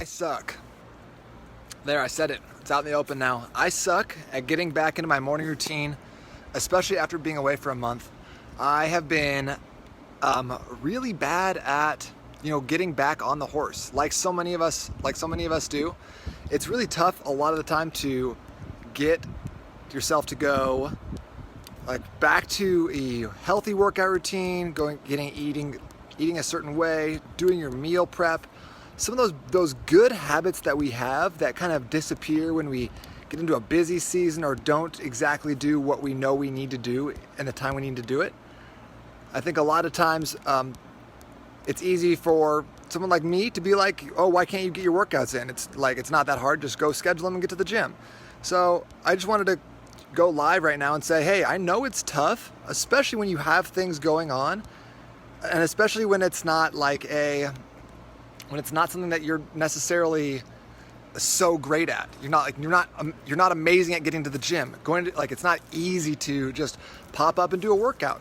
I suck. There, I said it. It's out in the open now. I suck at getting back into my morning routine, especially after being away for a month. I have been really bad at, getting back on the horse, like so many of us do. It's really tough a lot of the time to get yourself to go back to a healthy workout routine, eating a certain way, doing your meal prep. Some of those good habits that we have that kind of disappear when we get into a busy season or don't exactly do what we know we need to do in the time we need to do it. I think a lot of times it's easy for someone like me to be like, oh, why can't you get your workouts in? It's not that hard. Just go schedule them and get to the gym. So I just wanted to go live right now and say, hey, I know it's tough, especially when you have things going on, and especially when it's not something that you're necessarily so great at. You're not amazing at getting to the gym. It's not easy to just pop up and do a workout.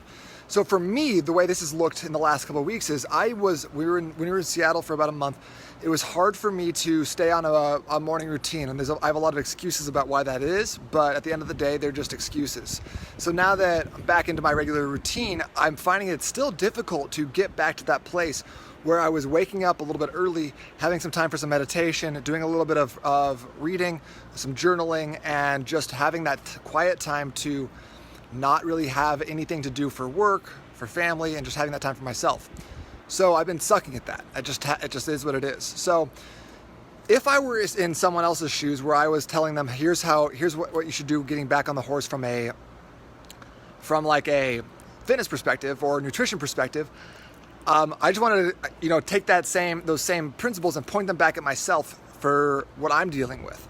So for me, the way this has looked in the last couple of weeks is when we were in Seattle for about a month, it was hard for me to stay on a morning routine, and I have a lot of excuses about why that is, but at the end of the day, they're just excuses. So now that I'm back into my regular routine, I'm finding it still difficult to get back to that place where I was waking up a little bit early, having some time for some meditation, doing a little bit of reading, some journaling, and just having that quiet time to not really have anything to do for work, for family, and just having that time for myself. So I've been sucking at that. It just is what it is. So if I were in someone else's shoes where I was telling them, here's what you should do getting back on the horse from a fitness perspective or nutrition perspective, I just wanted to, take those same principles and point them back at myself for what I'm dealing with.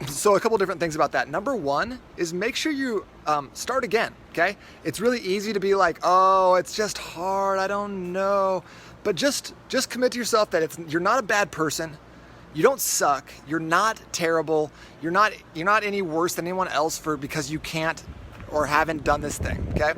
So a couple different things about that. Number one is make sure you start again, okay? It's really easy to be like, oh, it's just hard, I don't know. But just commit to yourself that you're not a bad person. You don't suck. You're not terrible. You're not any worse than anyone else because you can't or haven't done this thing, okay?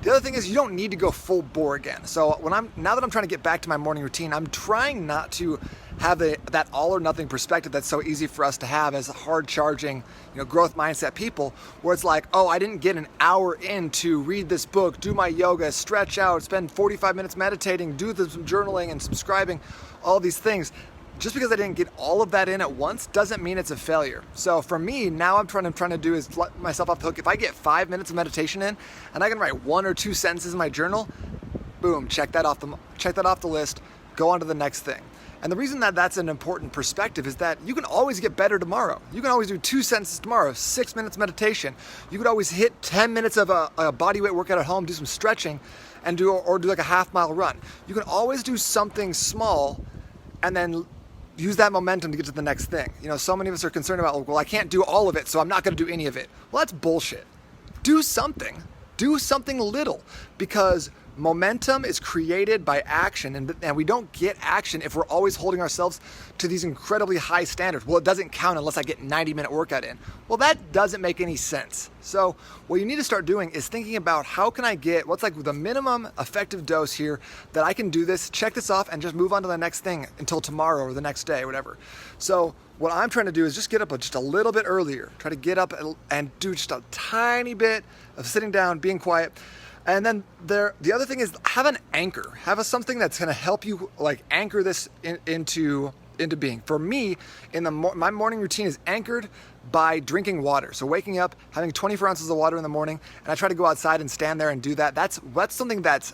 The other thing is you don't need to go full bore again. So now that I'm trying to get back to my morning routine, I'm trying not to have that all or nothing perspective that's so easy for us to have as hard charging, growth mindset people, where it's like, oh, I didn't get an hour in to read this book, do my yoga, stretch out, spend 45 minutes meditating, do some journaling and subscribing, all these things. Just because I didn't get all of that in at once doesn't mean it's a failure. So for me, now I'm trying to do is let myself off the hook. If I get 5 minutes of meditation in and I can write 1 or 2 sentences in my journal, boom, check that off the list, go on to the next thing. And the reason that that's an important perspective is that you can always get better tomorrow. You can always do 2 sentences tomorrow, 6 minutes meditation. You could always hit 10 minutes of a bodyweight workout at home, do some stretching, and do like a half-mile run. You can always do something small and then use that momentum to get to the next thing. So many of us are concerned about, well, I can't do all of it, so I'm not going to do any of it. Well, that's bullshit. Do something little, because momentum is created by action, and we don't get action if we're always holding ourselves to these incredibly high standards. Well, it doesn't count unless I get 90-minute workout in. Well, that doesn't make any sense. So what you need to start doing is thinking about how can I get what's the minimum effective dose here that I can do this, check this off, and just move on to the next thing until tomorrow or the next day or whatever. So what I'm trying to do is just get up just a little bit earlier. Try to get up and do just a tiny bit of sitting down, being quiet. And then the other thing is have an anchor. Have something that's going to help you anchor this into being. For me, my morning routine is anchored by drinking water. So waking up, having 24 ounces of water in the morning, and I try to go outside and stand there and do that. That's something that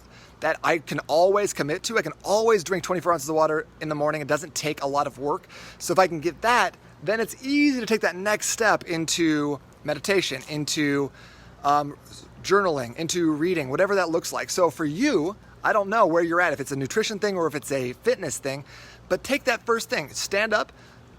I can always commit to. I can always drink 24 ounces of water in the morning. It doesn't take a lot of work. So if I can get that, then it's easy to take that next step into meditation, into journaling, into reading, whatever that looks like. So for you, I don't know where you're at, if it's a nutrition thing or if it's a fitness thing, but take that first thing, stand up,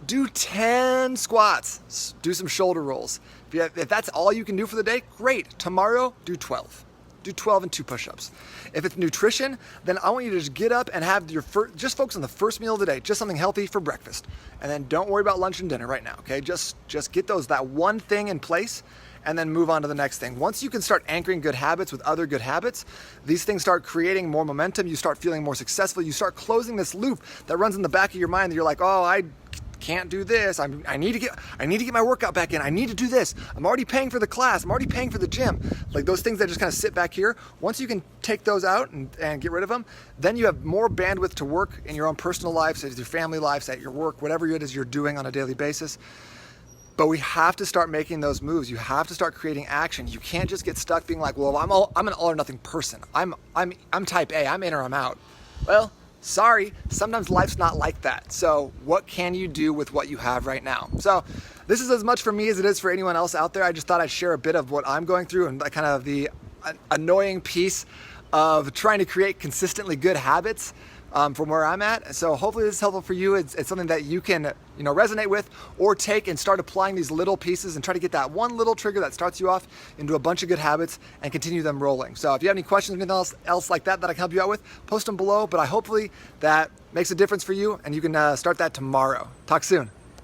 do 10 squats, do some shoulder rolls. If that's all you can do for the day, great. Tomorrow, do 12. Do 12 and 2 push-ups. If it's nutrition, then I want you to just get up and have just focus on the first meal of the day, just something healthy for breakfast. And then don't worry about lunch and dinner right now, okay? Just get that one thing in place, and then move on to the next thing. Once you can start anchoring good habits with other good habits, these things start creating more momentum. You start feeling more successful. You start closing this loop that runs in the back of your mind that you're like, oh, I can't do this. I need to get my workout back in. I need to do this. I'm already paying for the class. I'm already paying for the gym. Like those things that just kind of sit back here. Once you can take those out and get rid of them, then you have more bandwidth to work in your own personal lives, at your family lives, at your work, whatever it is you're doing on a daily basis. But we have to start making those moves. You have to start creating action. You can't just get stuck being like, well, I'm an all or nothing person. I'm type A. I'm in or I'm out. Well, sorry, sometimes life's not like that. So what can you do with what you have right now? So this is as much for me as it is for anyone else out there. I just thought I'd share a bit of what I'm going through and kind of the annoying piece of trying to create consistently good habits from where I'm at. So hopefully this is helpful for you. It's something that you can resonate with, or take and start applying these little pieces and try to get that one little trigger that starts you off into a bunch of good habits and continue them rolling. So if you have any questions or anything else like that I can help you out with, post them below. But hopefully that makes a difference for you and you can start that tomorrow. Talk soon.